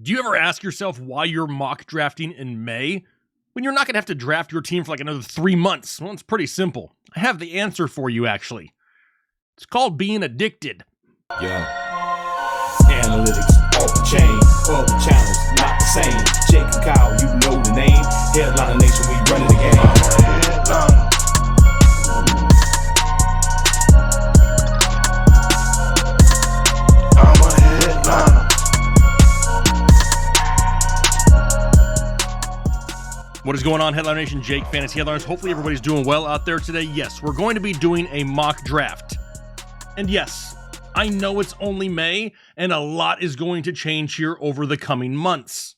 Do you ever ask yourself why you're mock drafting in May when you're not going to have to draft your team for like another 3 months? Well, it's pretty simple. I have the answer for you, actually. It's called being addicted. Yeah. Analytics, off the chain, all the channels, not the same. Jake and Kyle, you know the name. Headliner Nation, we running the game. I'm a headliner. What is going on, Headliner Nation? Jake, Fantasy Headliners. Hopefully everybody's doing well out there today. Yes, we're going to be doing a mock draft. And yes, I know it's only May, and a lot is going to change here over the coming months.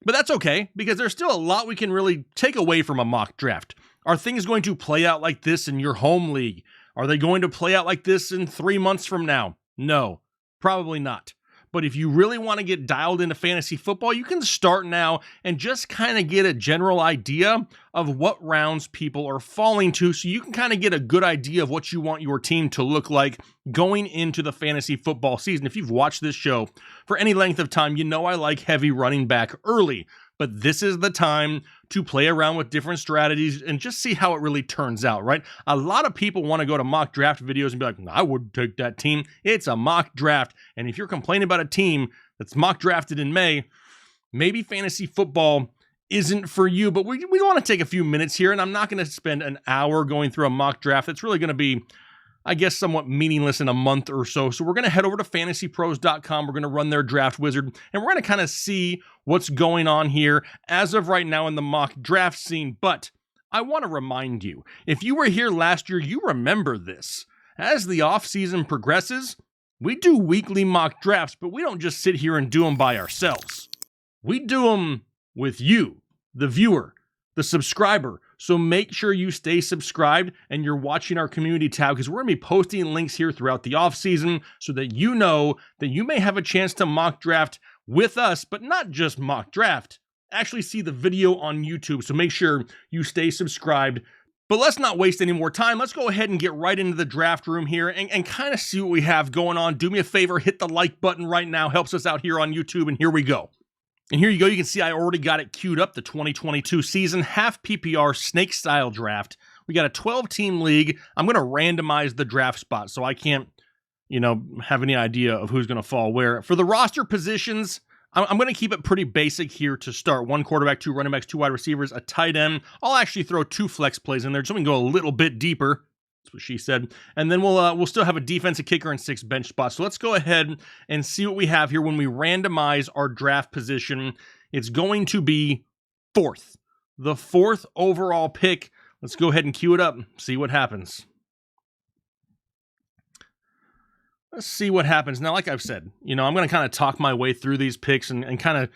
But that's okay, because there's still a lot we can really take away from a mock draft. Are things going to play out like this in your home league? Are they going to play out like this in 3 months from now? No, probably not. But if you really want to get dialed into fantasy football, you can start now and just kind of get a general idea of what rounds people are falling to, so you can kind of get a good idea of what you want your team to look like going into the fantasy football season. If you've watched this show for any length of time, you know I like heavy running back early, but this is the time to play around with different strategies and just see how it really turns out, right? A lot of people want to go to mock draft videos and be like, I wouldn't take that team. It's a mock draft. And if you're complaining about a team that's mock drafted in May, maybe fantasy football isn't for you. But we want to take a few minutes here, and I'm not going to spend an hour going through a mock draft. It's really going to be, I guess, somewhat meaningless in a month or so. So we're going to head over to fantasypros.com. We're going to run their draft wizard, and we're going to kind of see what's going on here as of right now in the mock draft scene. But I want to remind you, if you were here last year, you remember this. As the offseason progresses, we do weekly mock drafts, but we don't just sit here and do them by ourselves. We do them with you, the viewer, the subscriber. So make sure you stay subscribed and you're watching our community tab, because we're going to be posting links here throughout the offseason so that you know that you may have a chance to mock draft with us, but not just mock draft. Actually see the video on YouTube, so make sure you stay subscribed. But let's not waste any more time. Let's go ahead and get right into the draft room here and kind of see what we have going on. Do me a favor, hit the like button right now. Helps us out here on YouTube, and here we go. And here you go. You can see I already got it queued up, the 2022 season, half PPR snake style draft. We got a 12-team league. I'm going to randomize the draft spot, so I can't, have any idea of who's going to fall where. For the roster positions, I'm going to keep it pretty basic here to start. 1 quarterback, 2 running backs, 2 wide receivers, a tight end. I'll actually throw 2 flex plays in there so we can go a little bit deeper. That's what she said. And then we'll still have a defensive kicker and 6 bench spots. So let's go ahead and see what we have here when we randomize our draft position. It's going to be 4th. The 4th overall pick. Let's go ahead and queue it up. See what happens. Let's see what happens. Now, like I've said, I'm going to kind of talk my way through these picks and kind of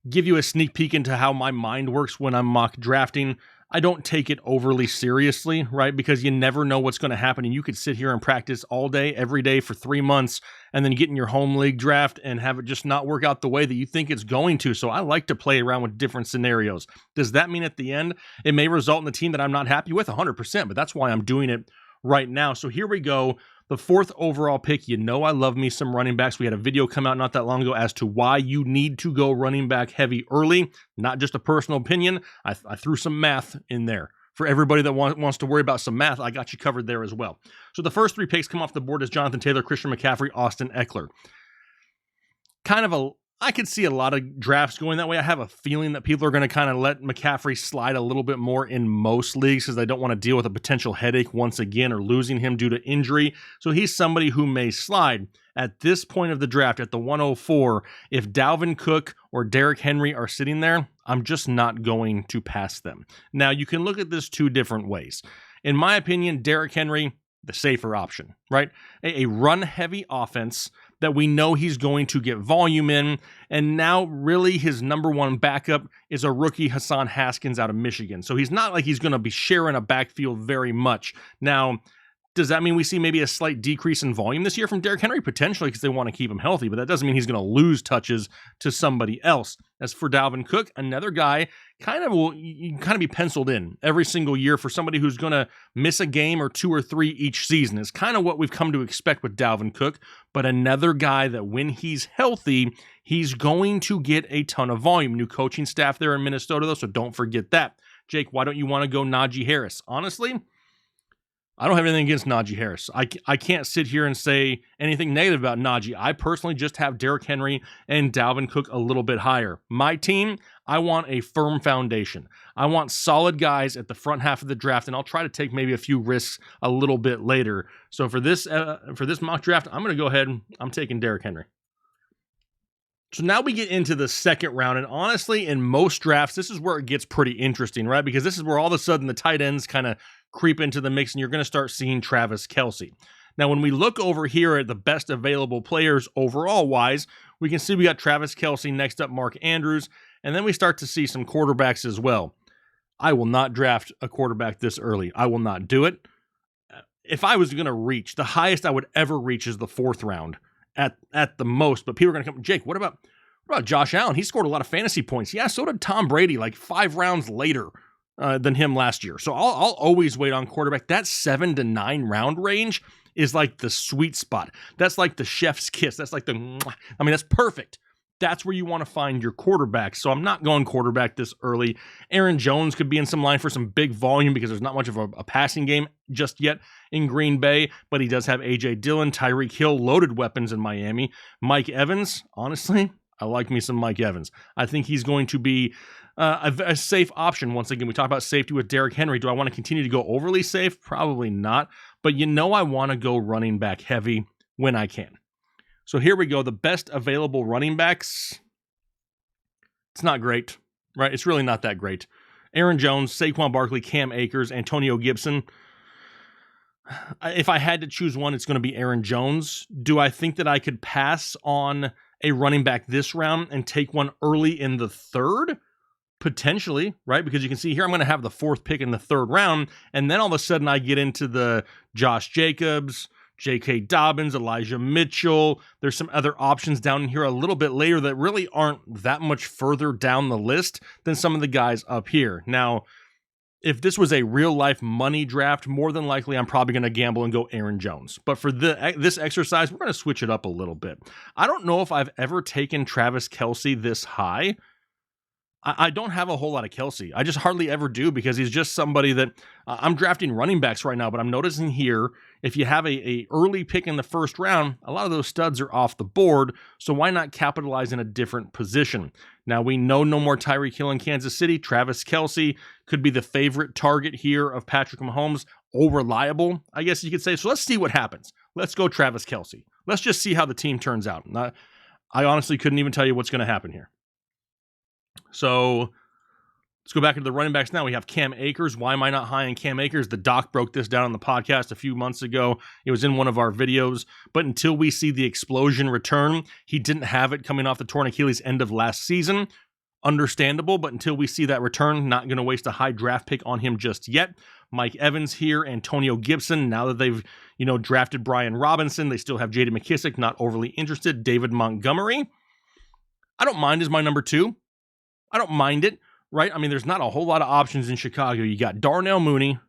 give you a sneak peek into how my mind works when I'm mock drafting. I don't take it overly seriously, right? Because you never know what's going to happen, and you could sit here and practice all day, every day for 3 months, and then get in your home league draft and have it just not work out the way that you think it's going to. So I like to play around with different scenarios. Does that mean at the end it may result in the team that I'm not happy with? 100%, but that's why I'm doing it right now. So here we go. The 4th overall pick. I love me some running backs. We had a video come out not that long ago as to why you need to go running back heavy early. Not just a personal opinion. I threw some math in there. For everybody that wants to worry about some math, I got you covered there as well. So the first 3 picks come off the board as Jonathan Taylor, Christian McCaffrey, Austin Eckler. I could see a lot of drafts going that way. I have a feeling that people are going to kind of let McCaffrey slide a little bit more in most leagues because they don't want to deal with a potential headache once again or losing him due to injury. So he's somebody who may slide. At this point of the draft, at the 104, if Dalvin Cook or Derrick Henry are sitting there, I'm just not going to pass them. Now, you can look at this 2 different ways. In my opinion, Derrick Henry, the safer option, right? A run-heavy offense that we know he's going to get volume in, and now really his number 1 backup is a rookie, Hassan Haskins, out of Michigan. So he's not like he's going to be sharing a backfield very much. Now, Does that mean we see maybe a slight decrease in volume this year from Derrick Henry? Potentially, because they want to keep him healthy, but that doesn't mean he's going to lose touches to somebody else. As for Dalvin Cook, another guy you can kind of be penciled in every single year for somebody who's going to miss a game or 2 or 3 each season. It's kind of what we've come to expect with Dalvin Cook, but another guy that when he's healthy, he's going to get a ton of volume. New coaching staff there in Minnesota, though, so don't forget that. Jake, why don't you want to go Najee Harris? Honestly, I don't have anything against Najee Harris. I can't sit here and say anything negative about Najee. I personally just have Derrick Henry and Dalvin Cook a little bit higher. My team, I want a firm foundation. I want solid guys at the front half of the draft, and I'll try to take maybe a few risks a little bit later. So for this mock draft, I'm going to go ahead. I'm taking Derrick Henry. So now we get into the second round, and honestly, in most drafts, this is where it gets pretty interesting, right? Because this is where all of a sudden the tight ends kind of creep into the mix, and you're going to start seeing Travis Kelce. Now, when we look over here at the best available players overall-wise, we can see we got Travis Kelce, next up Mark Andrews, and then we start to see some quarterbacks as well. I will not draft a quarterback this early. I will not do it. If I was going to reach, the highest I would ever reach is the 4th round. At the most, but people are going to come, Jake, what about Josh Allen? He scored a lot of fantasy points. Yeah, so did Tom Brady, like 5 rounds later than him last year. So I'll always wait on quarterback. That 7 to 9 round range is like the sweet spot. That's like the chef's kiss. That's like that's perfect. That's where you want to find your quarterback. So I'm not going quarterback this early. Aaron Jones could be in some line for some big volume because there's not much of a passing game just yet in Green Bay, but he does have A.J. Dillon, Tyreek Hill, loaded weapons in Miami. Mike Evans, honestly, I like me some Mike Evans. I think he's going to be a safe option. Once again, we talk about safety with Derrick Henry. Do I want to continue to go overly safe? Probably not, but I want to go running back heavy when I can. So here we go. The best available running backs. It's not great, right? It's really not that great. Aaron Jones, Saquon Barkley, Cam Akers, Antonio Gibson. If I had to choose one, it's going to be Aaron Jones. Do I think that I could pass on a running back this round and take one early in the 3rd? Potentially, right? Because you can see here, I'm going to have the 4th pick in the 3rd round, and then all of a sudden I get into the Josh Jacobs, J.K. Dobbins, Elijah Mitchell. There's some other options down in here a little bit later that really aren't that much further down the list than some of the guys up here. Now, if this was a real-life money draft, more than likely I'm probably going to gamble and go Aaron Jones. But for this exercise, we're going to switch it up a little bit. I don't know if I've ever taken Travis Kelce this high. I don't have a whole lot of Kelce. I just hardly ever do because he's just somebody that I'm drafting running backs right now, but I'm noticing here, if you have a early pick in the 1st round, a lot of those studs are off the board, so why not capitalize in a different position? Now, we know no more Tyreek Hill in Kansas City. Travis Kelce could be the favorite target here of Patrick Mahomes. Oh, reliable, I guess you could say. So let's see what happens. Let's go Travis Kelce. Let's just see how the team turns out. I honestly couldn't even tell you what's going to happen here. So let's go back into the running backs now. We have Cam Akers. Why am I not high on Cam Akers? The doc broke this down on the podcast a few months ago. It was in one of our videos. But until we see the explosion return, he didn't have it coming off the torn Achilles end of last season. Understandable, but until we see that return, not going to waste a high draft pick on him just yet. Mike Evans here, Antonio Gibson. Now that they've, drafted Brian Robinson, they still have J.D. McKissick, not overly interested. David Montgomery. I don't mind as my number 2. I don't mind it, right? I mean, there's not a whole lot of options in Chicago. You got Darnell Mooney.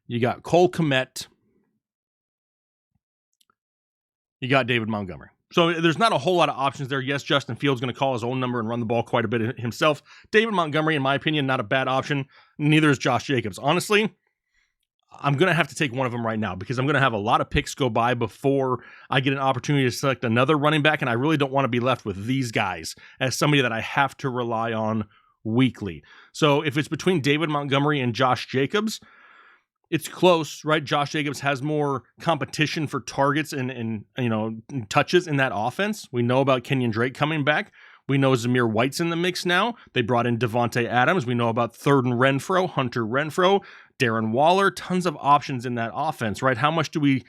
You got Cole Kmet. You got David Montgomery. So there's not a whole lot of options there. Yes, Justin Fields going to call his own number and run the ball quite a bit himself. David Montgomery, in my opinion, not a bad option. Neither is Josh Jacobs. Honestly, I'm going to have to take one of them right now because I'm going to have a lot of picks go by before I get an opportunity to select another running back, and I really don't want to be left with these guys as somebody that I have to rely on weekly. So if it's between David Montgomery and Josh Jacobs, it's close, right? Josh Jacobs has more competition for targets and touches in that offense. We know about Kenyon Drake coming back. We know Zamir White's in the mix now. They brought in Devontae Adams. We know about Thurman Renfro, Hunter Renfro, Darren Waller. Tons of options in that offense, right? How much do we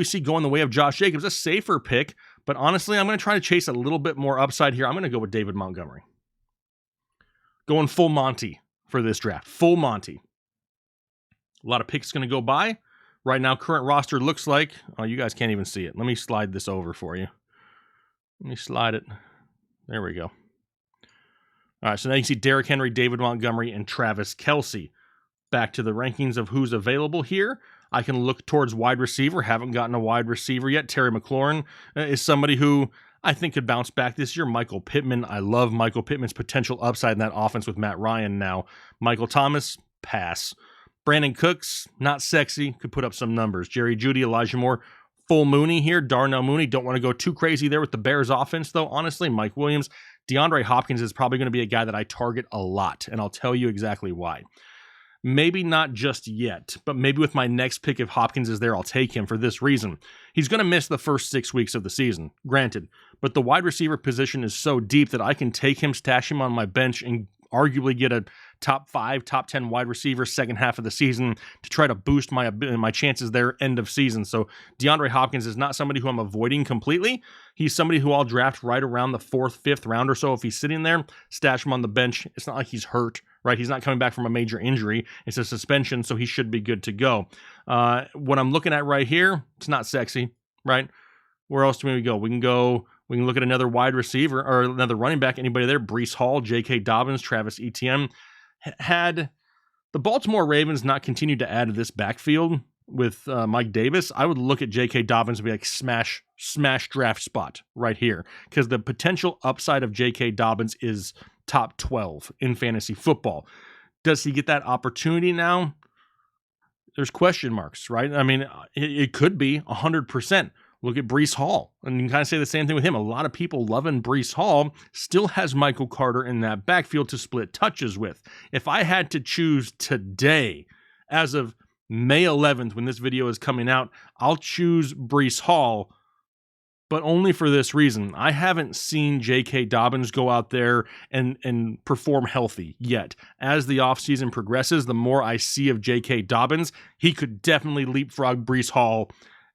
see going the way of Josh Jacobs? A safer pick, but honestly, I'm going to try to chase a little bit more upside here. I'm going to go with David Montgomery. Going full Monty for this draft. Full Monty. A lot of picks going to go by. Right now, current roster looks like, oh, you guys can't even see it. Let me slide this over for you. Let me slide it. There we go. All right, so now you can see Derrick Henry, David Montgomery, and Travis Kelce. Back to the rankings of who's available here. I can look towards wide receiver. Haven't gotten a wide receiver yet. Terry McLaurin is somebody who I think could bounce back this year. Michael Pittman. I love Michael Pittman's potential upside in that offense with Matt Ryan now. Michael Thomas, pass. Brandon Cooks, not sexy, could put up some numbers. Jerry Jeudy, Elijah Moore, full Mooney here. Darnell Mooney, don't want to go too crazy there with the Bears offense, though, honestly. Mike Williams. DeAndre Hopkins is probably going to be a guy that I target a lot, and I'll tell you exactly why. Maybe not just yet, but maybe with my next pick, if Hopkins is there, I'll take him for this reason. He's going to miss the first 6 weeks of the season, granted, but the wide receiver position is so deep that I can take him, stash him on my bench, and arguably get a top 5, top 10 wide receiver second half of the season to try to boost my chances there end of season. So DeAndre Hopkins is not somebody who I'm avoiding completely. He's somebody who I'll draft right around the 4th, 5th round or so. If he's sitting there, stash him on the bench. It's not like he's hurt, right? He's not coming back from a major injury. It's a suspension, so he should be good to go. What I'm looking at right here, it's not sexy, right? Where else do we go? We can look at another wide receiver or another running back. Anybody there? Breece Hall, J.K. Dobbins, Travis Etienne. Had the Baltimore Ravens not continued to add to this backfield with Mike Davis, I would look at J.K. Dobbins and be like, smash draft spot right here. Because the potential upside of J.K. Dobbins is top 12 in fantasy football. Does he get that opportunity now? There's question marks, right? I mean, it could be 100%. Look at Breece Hall, and you can kind of say the same thing with him. A lot of people loving Breece Hall, still has Michael Carter in that backfield to split touches with. If I had to choose today, as of May 11th, when this video is coming out, I'll choose Breece Hall, but only for this reason. I haven't seen J.K. Dobbins go out there and perform healthy yet. As the offseason progresses, the more I see of J.K. Dobbins, he could definitely leapfrog Breece Hall.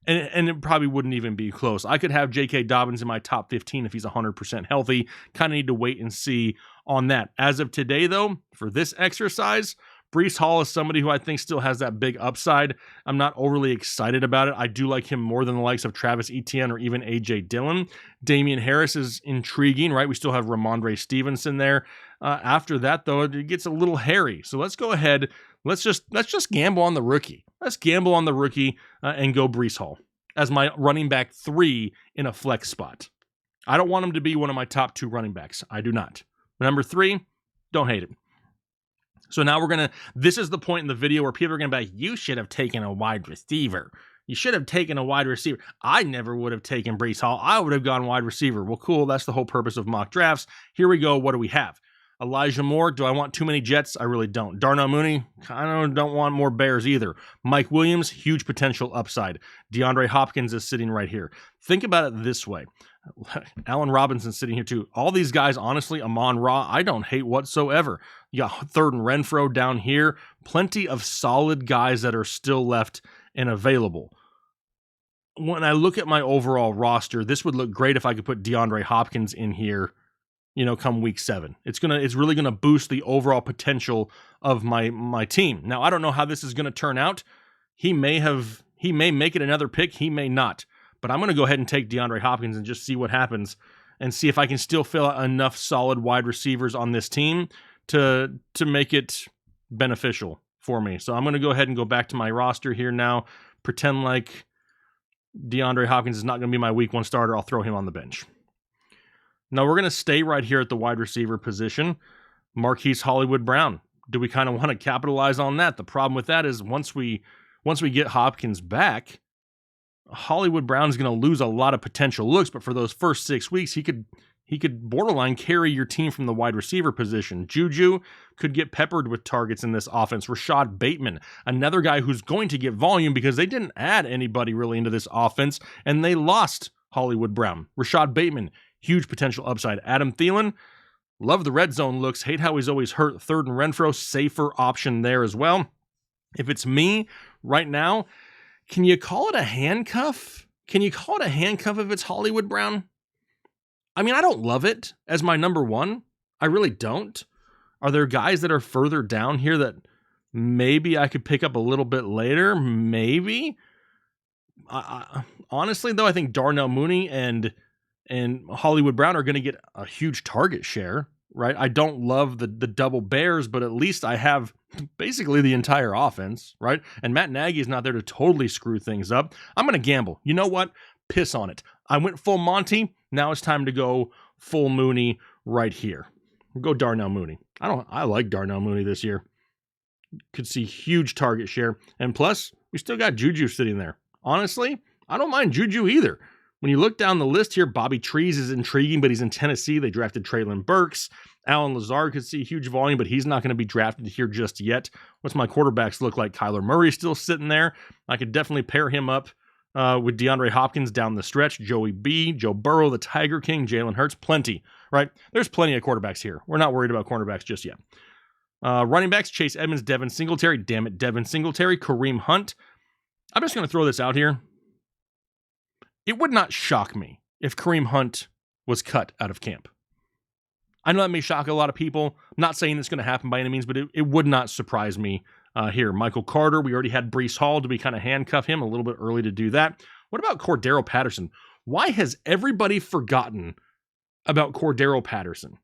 And it probably wouldn't even be close. I could have J.K. Dobbins in my top 15 if he's 100% healthy. Kind of need to wait and see on that. As of today, though, for this exercise, Breece Hall is somebody who I think still has that big upside. I'm not overly excited about it. I do like him more than the likes of Travis Etienne or even A.J. Dillon. Damian Harris is intriguing, right? We still have Ramondre Stevenson there. After that, though, it gets a little hairy. So let's go ahead. Let's just gamble on the rookie. Let's gamble on the rookie and go Breece Hall as my running back 3 in a flex spot. I don't want him to be one of my top 2 running backs. I do not. Number 3, don't hate it. So now this is the point in the video where people are going to be like, you should have taken a wide receiver. You should have taken a wide receiver. I never would have taken Breece Hall. I would have gone wide receiver. Well, cool. That's the whole purpose of mock drafts. Here we go. What do we have? Elijah Moore, do I want too many Jets? I really don't. Darnell Mooney, kind of don't want more Bears either. Mike Williams, huge potential upside. DeAndre Hopkins is sitting right here. Think about it this way. Allen Robinson sitting here too. All these guys, honestly, Amon-Ra, I don't hate whatsoever. You got Third and Renfro down here. Plenty of solid guys that are still left and available. When I look at my overall roster, this would look great if I could put DeAndre Hopkins in here, come week 7. It's really gonna boost the overall potential of my team. Now, I don't know how this is gonna turn out. He may make it another pick, he may not. But I'm gonna go ahead and take DeAndre Hopkins and just see what happens and see if I can still fill out enough solid wide receivers on this team to make it beneficial for me. So I'm gonna go ahead and go back to my roster here now, pretend like DeAndre Hopkins is not gonna be my week 1 starter. I'll throw him on the bench. Now, we're going to stay right here at the wide receiver position. Marquise Hollywood Brown. Do we kind of want to capitalize on that? The problem with that is once we get Hopkins back, Hollywood Brown is going to lose a lot of potential looks, but for those first 6 weeks, he could borderline carry your team from the wide receiver position. Juju could get peppered with targets in this offense. Rashad Bateman, another guy who's going to get volume because they didn't add anybody really into this offense, and they lost Hollywood Brown. Rashad Bateman, huge potential upside. Adam Thielen, love the red zone looks. Hate how he's always hurt. Third and Renfro, safer option there as well. If it's me right now, can you call it a handcuff? Can you call it a handcuff if it's Hollywood Brown? I mean, I don't love it as my number 1. I really don't. Are there guys that are further down here that maybe I could pick up a little bit later. Maybe. Honestly, though, I think Darnell Mooney and Hollywood Brown are going to get a huge target share, right? I don't love the double bears, but at least I have basically the entire offense, right? And Matt Nagy is not there to totally screw things up. I'm going to gamble. You know what? Piss on it. I went full Monty. Now it's time to go full Mooney right here. Go Darnell Mooney. I like Darnell Mooney this year. Could see huge target share. And plus, we still got Juju sitting there. Honestly, I don't mind Juju either. When you look down the list here, Bobby Trees is intriguing, but he's in Tennessee. They drafted Traylon Burks. Alan Lazard could see huge volume, but he's not going to be drafted here just yet. What's my quarterbacks look like? Kyler Murray still sitting there. I could definitely pair him up with DeAndre Hopkins down the stretch. Joey B, Joe Burrow, the Tiger King, Jalen Hurts, plenty, right? There's plenty of quarterbacks here. We're not worried about cornerbacks just yet. Running backs, Chase Edmonds, Devin Singletary. Damn it, Devin Singletary. Kareem Hunt. I'm just going to throw this out here. It would not shock me if Kareem Hunt was cut out of camp. I know that may shock a lot of people. I'm not saying it's going to happen by any means, but it would not surprise me here. Michael Carter, we already had Breece Hall. Do we kind of handcuff him? A little bit early to do that. What about Cordero Patterson? Why has everybody forgotten about Cordero Patterson?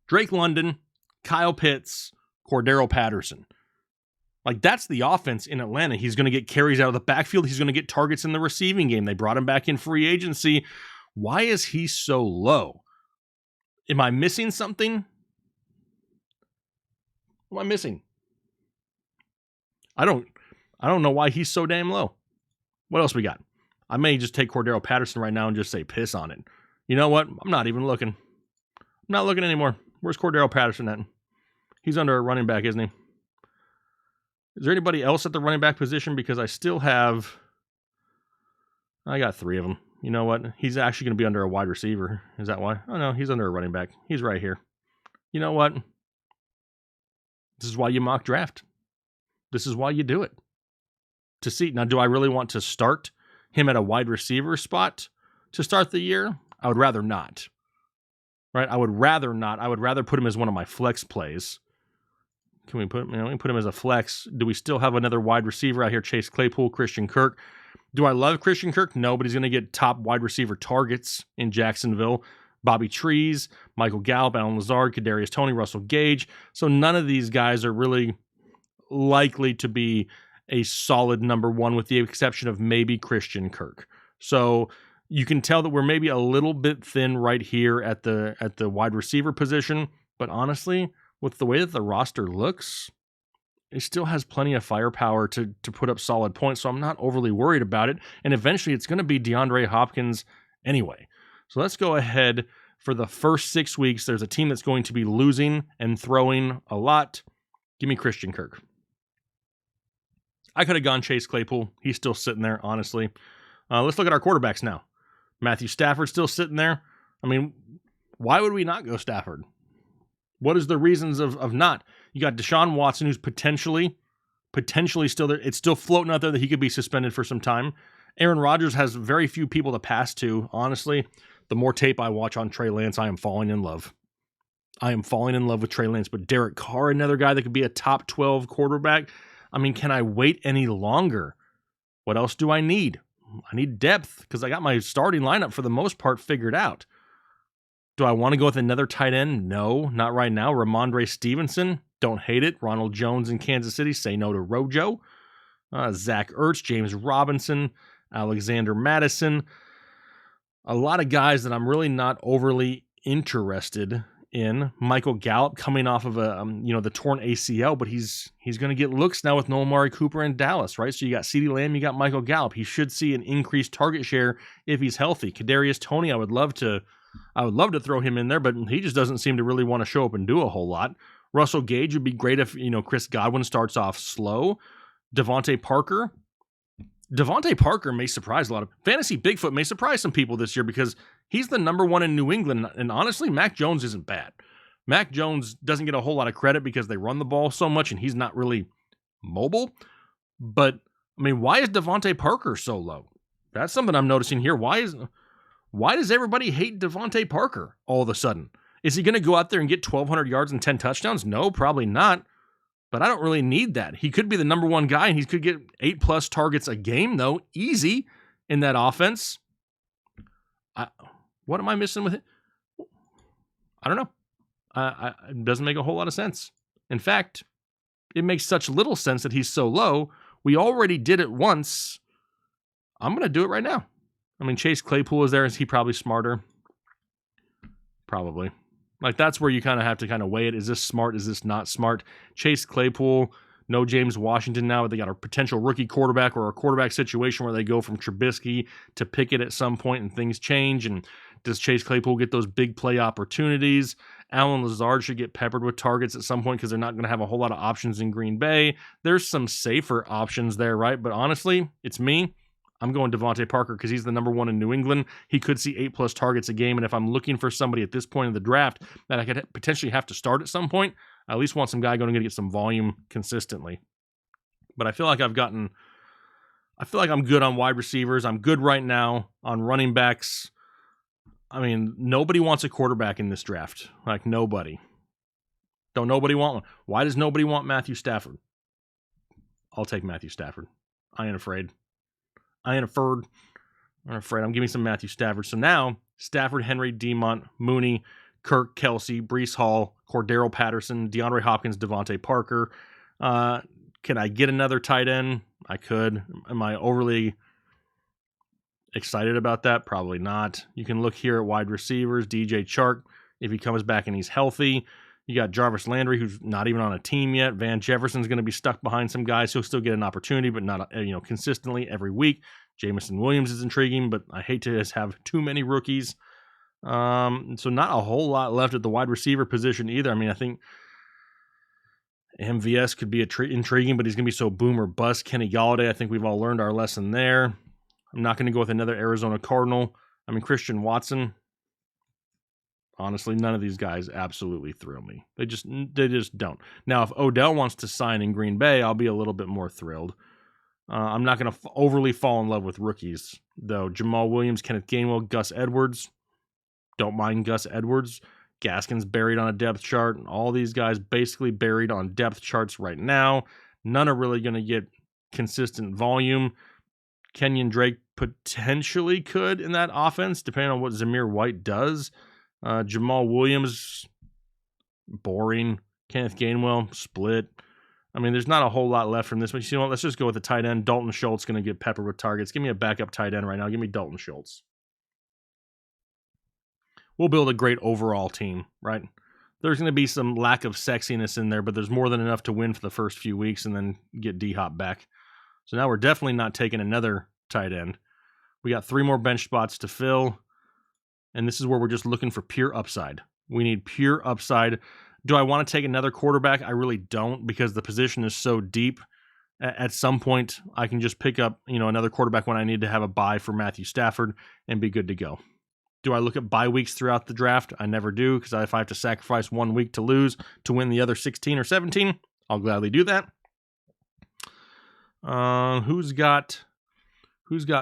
Drake London, Kyle Pitts, Cordero Patterson. Like, that's the offense in Atlanta. He's going to get carries out of the backfield. He's going to get targets in the receiving game. They brought him back in free agency. Why is he so low? Am I missing something? What am I missing? I don't know why he's so damn low. What else we got? I may just take Cordero Patterson right now and just say piss on it. You know what? I'm not even looking. I'm not looking anymore. Where's Cordero Patterson at? He's under a running back, isn't he? Is there anybody else at the running back position? Because I got 3 of them. You know what? He's actually going to be under a wide receiver. Is that why? Oh, no, he's under a running back. He's right here. You know what? This is why you mock draft. This is why you do it. To see. Now, do I really want to start him at a wide receiver spot to start the year? I would rather not. Right? I would rather not. I would rather put him as one of my flex plays. Can we put him as a flex? Do we still have another wide receiver out here? Chase Claypool, Christian Kirk. Do I love Christian Kirk? No, but he's going to get top wide receiver targets in Jacksonville. Bobby Trees, Michael Gallup, Alan Lazard, Kadarius Toney, Russell Gage. So none of these guys are really likely to be a solid number one, with the exception of maybe Christian Kirk. So you can tell that we're maybe a little bit thin right here at the wide receiver position. But honestly, with the way that the roster looks, it still has plenty of firepower to put up solid points, so I'm not overly worried about it. And eventually it's going to be DeAndre Hopkins anyway. So let's go ahead. For the first 6 weeks, there's a team that's going to be losing and throwing a lot. Give me Christian Kirk. I could have gone Chase Claypool. He's still sitting there, honestly. Let's look at our quarterbacks now. Matthew Stafford's still sitting there. I mean, why would we not go Stafford? What is the reasons of not? You got Deshaun Watson, who's potentially still there. It's still floating out there that he could be suspended for some time. Aaron Rodgers has very few people to pass to. Honestly, the more tape I watch on Trey Lance, I am falling in love. I am falling in love with Trey Lance. But Derek Carr, another guy that could be a top 12 quarterback. I mean, can I wait any longer? What else do I need? I need depth because I got my starting lineup for the most part figured out. Do I want to go with another tight end? No, not right now. Ramondre Stevenson, don't hate it. Ronald Jones in Kansas City, say no to Rojo. Zach Ertz, James Robinson, Alexander Madison. A lot of guys that I'm really not overly interested in. Michael Gallup coming off of the torn ACL, but he's going to get looks now with no Amari Cooper in Dallas, right? So you got CeeDee Lamb, you got Michael Gallup. He should see an increased target share if he's healthy. Kadarius Toney, I would love to throw him in there, but he just doesn't seem to really want to show up and do a whole lot. Russell Gage would be great if, Chris Godwin starts off slow. Devontae Parker may surprise a lot of fantasy. Bigfoot may surprise some people this year because he's the number one in New England. And honestly, Mac Jones isn't bad. Mac Jones doesn't get a whole lot of credit because they run the ball so much and he's not really mobile. But I mean, why is Devontae Parker so low? That's something I'm noticing here. Why does everybody hate Devontae Parker all of a sudden? Is he going to go out there and get 1,200 yards and 10 touchdowns? No, probably not. But I don't really need that. He could be the number one guy, and he could get 8+ targets a game, though, easy in that offense. What am I missing with it? I don't know. It doesn't make a whole lot of sense. In fact, it makes such little sense that he's so low. We already did it once. I'm going to do it right now. I mean, Chase Claypool is there. Is he probably smarter? Probably. Like, that's where you kind of have to kind of weigh it. Is this smart? Is this not smart? Chase Claypool, no James Washington now. They got a potential rookie quarterback or a quarterback situation where they go from Trubisky to Pickett at some point and things change. And does Chase Claypool get those big play opportunities? Allen Lazard should get peppered with targets at some point because they're not going to have a whole lot of options in Green Bay. There's some safer options there, right? But honestly, it's me. I'm going Devontae Parker because he's the number one in New England. He could see 8+ targets a game. And if I'm looking for somebody at this point in the draft that I could potentially have to start at some point, I at least want some guy going to get some volume consistently. But I feel like I'm good on wide receivers. I'm good right now on running backs. I mean, nobody wants a quarterback in this draft. Like, nobody. Don't nobody want one. Why does nobody want Matthew Stafford? I'll take Matthew Stafford. I ain't afraid. I'm giving some Matthew Stafford. So now, Stafford, Henry, Demont, Mooney, Kirk, Kelsey, Breece Hall, Cordero Patterson, DeAndre Hopkins, Devontae Parker. Can I get another tight end? I could. Am I overly excited about that? Probably not. You can look here at wide receivers. DJ Chark, if he comes back and he's healthy. You got Jarvis Landry, who's not even on a team yet. Van Jefferson's going to be stuck behind some guys. He'll still get an opportunity, but not consistently every week. Jamison Williams is intriguing, but I hate to just have too many rookies. So not a whole lot left at the wide receiver position either. I mean, I think MVS could be intriguing, but he's going to be so boom or bust. Kenny Golladay, I think we've all learned our lesson there. I'm not going to go with another Arizona Cardinal. I mean, Christian Watson. Honestly, none of these guys absolutely thrill me. They just don't. Now, if Odell wants to sign in Green Bay, I'll be a little bit more thrilled. I'm not going to overly fall in love with rookies, though. Jamal Williams, Kenneth Gainwell, Gus Edwards. Don't mind Gus Edwards. Gaskin's buried on a depth chart. All these guys basically buried on depth charts right now. None are really going to get consistent volume. Kenyon Drake potentially could in that offense, depending on what Zamir White does. Jamal Williams, boring. Kenneth Gainwell, split. I mean, there's not a whole lot left from this, but you know what? Let's just go with the tight end. Dalton Schultz going to get peppered with targets. Give me a backup tight end right now. Give me Dalton Schultz. We'll build a great overall team, right? There's going to be some lack of sexiness in there, but there's more than enough to win for the first few weeks and then get D-Hop back. So now we're definitely not taking another tight end. We got 3 more bench spots to fill. And this is where we're just looking for pure upside. We need pure upside. Do I want to take another quarterback? I really don't, because the position is so deep. At some point, I can just pick up, another quarterback when I need to have a bye for Matthew Stafford and be good to go. Do I look at bye weeks throughout the draft? I never do, because if I have to sacrifice 1 week to lose to win the other 16 or 17, I'll gladly do that. Who's got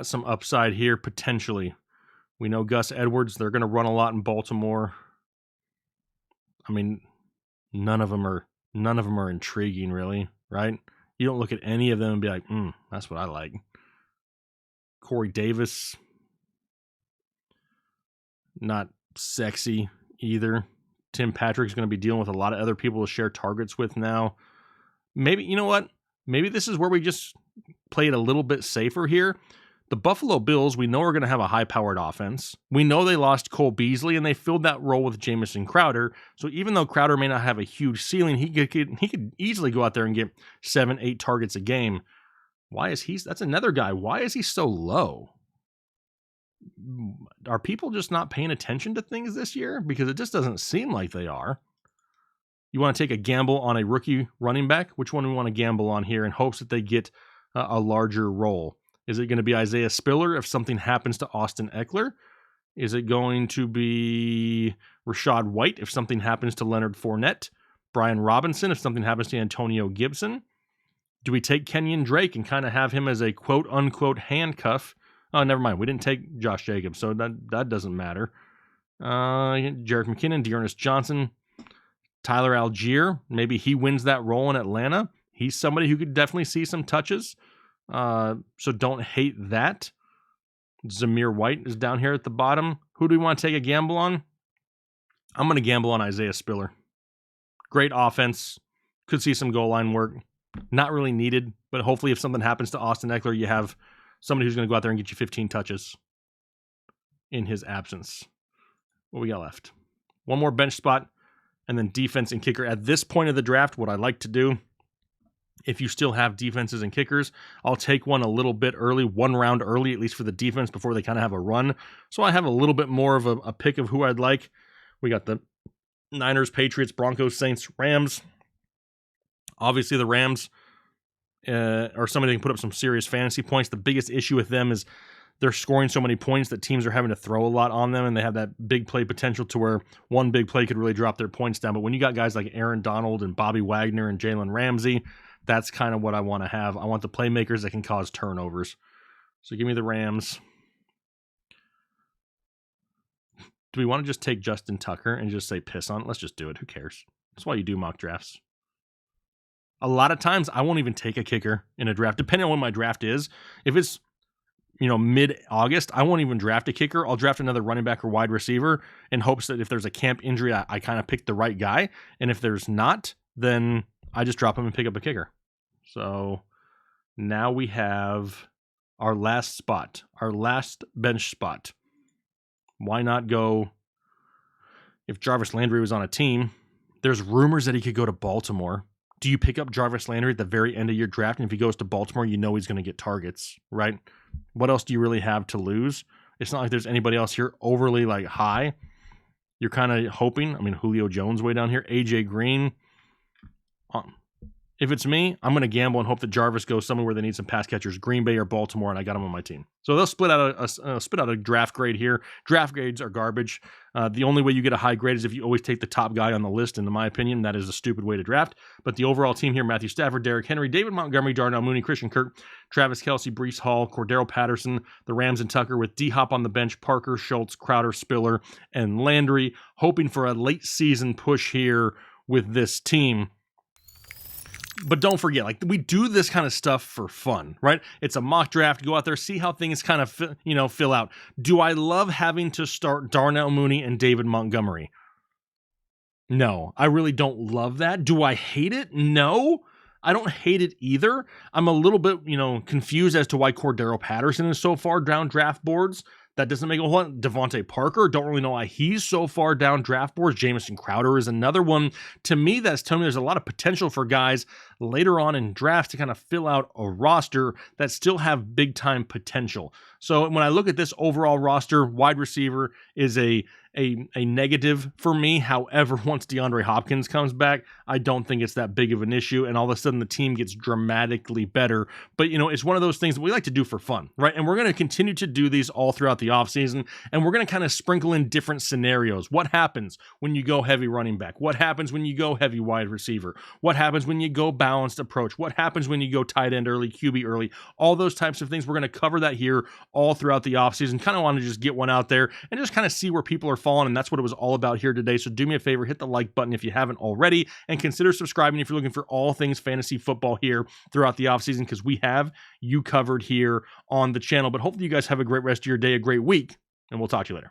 some upside here potentially? We know Gus Edwards. They're going to run a lot in Baltimore. I mean, none of them are intriguing, really, right? You don't look at any of them and be like, that's what I like. Corey Davis, not sexy either. Tim Patrick's going to be dealing with a lot of other people to share targets with now. Maybe, you know what? Maybe this is where we just play it a little bit safer here. The Buffalo Bills, we know, are going to have a high-powered offense. We know they lost Cole Beasley, and they filled that role with Jamison Crowder. So even though Crowder may not have a huge ceiling, he could easily go out there and get 7-8 targets a game. That's another guy. Why is he so low? Are people just not paying attention to things this year? Because it just doesn't seem like they are. You want to take a gamble on a rookie running back? Which one do we want to gamble on here in hopes that they get a larger role? Is it going to be Isaiah Spiller if something happens to Austin Eckler? Is it going to be Rachaad White if something happens to Leonard Fournette? Brian Robinson if something happens to Antonio Gibson? Do we take Kenyon Drake and kind of have him as a quote-unquote handcuff? Oh, never mind. We didn't take Josh Jacobs, so that doesn't matter. Jerick McKinnon, Dearness Johnson. Tyler Algier, maybe he wins that role in Atlanta. He's somebody who could definitely see some touches. So don't hate that. Zamir White is down here at the bottom. Who do we want to take a gamble on? I'm going to gamble on Isaiah Spiller. Great offense. Could see some goal line work. Not really needed, but hopefully if something happens to Austin Eckler, you have somebody who's going to go out there and get you 15 touches in his absence. What we got left? One more bench spot, and then defense and kicker. At this point of the draft, what I like to do, if you still have defenses and kickers, I'll take one a little bit early, 1 round early, at least for the defense, before they kind of have a run. So I have a little bit more of a pick of who I'd like. We got the Niners, Patriots, Broncos, Saints, Rams. Obviously, the Rams are somebody that can put up some serious fantasy points. The biggest issue with them is they're scoring so many points that teams are having to throw a lot on them, and they have that big play potential to where one big play could really drop their points down. But when you got guys like Aaron Donald and Bobby Wagner and Jalen Ramsey, that's kind of what I want to have. I want the playmakers that can cause turnovers. So give me the Rams. Do we want to just take Justin Tucker and just say piss on it? Let's just do it. Who cares? That's why you do mock drafts. A lot of times I won't even take a kicker in a draft, depending on when my draft is. If it's, mid-August, I won't even draft a kicker. I'll draft another running back or wide receiver in hopes that if there's a camp injury, I kind of pick the right guy. And if there's not, then I just drop him and pick up a kicker. So now we have our last spot, our last bench spot. Why not go, if Jarvis Landry was on a team, there's rumors that he could go to Baltimore. Do you pick up Jarvis Landry at the very end of your draft? And if he goes to Baltimore, you know he's going to get targets, right? What else do you really have to lose? It's not like there's anybody else here overly high. You're kind of hoping. Julio Jones way down here. AJ Green. If it's me, I'm going to gamble and hope that Jarvis goes somewhere where they need some pass catchers, Green Bay or Baltimore, and I got him on my team. So they'll spit out a draft grade here. Draft grades are garbage. The only way you get a high grade is if you always take the top guy on the list, and in my opinion, that is a stupid way to draft. But the overall team here, Matthew Stafford, Derrick Henry, David Montgomery, Darnell Mooney, Christian Kirk, Travis Kelce, Breece Hall, Cordero Patterson, the Rams and Tucker with D-Hop on the bench, Parker, Schultz, Crowder, Spiller, and Landry, hoping for a late season push here with this team. But don't forget, we do this kind of stuff for fun, right? It's a mock draft. Go out there, see how things kind of, fill out. Do I love having to start Darnell Mooney and David Montgomery? No, I really don't love that. Do I hate it? No, I don't hate it either. I'm a little bit, confused as to why Cordero Patterson is so far down draft boards. That doesn't make a whole lot. Devontae Parker, don't really know why he's so far down draft boards. Jamison Crowder is another one. To me, that's telling me there's a lot of potential for guys later on in drafts to kind of fill out a roster that still have big time potential. So when I look at this overall roster, wide receiver is a negative for me. However, once DeAndre Hopkins comes back, I don't think it's that big of an issue, and all of a sudden the team gets dramatically better. But, it's one of those things that we like to do for fun, right? And we're going to continue to do these all throughout the offseason, and we're going to kind of sprinkle in different scenarios. What happens when you go heavy running back? What happens when you go heavy wide receiver? What happens when you go balanced approach? What happens when you go tight end early, QB early? All those types of things. We're going to cover that here all throughout the offseason. Kind of want to just get one out there and just kind of see where people are falling, and that's what it was all about here today. So do me a favor, hit the like button if you haven't already, and consider subscribing if you're looking for all things fantasy football here throughout the offseason, because we have you covered here on the channel. But hopefully you guys have a great rest of your day, a great week, and we'll talk to you later.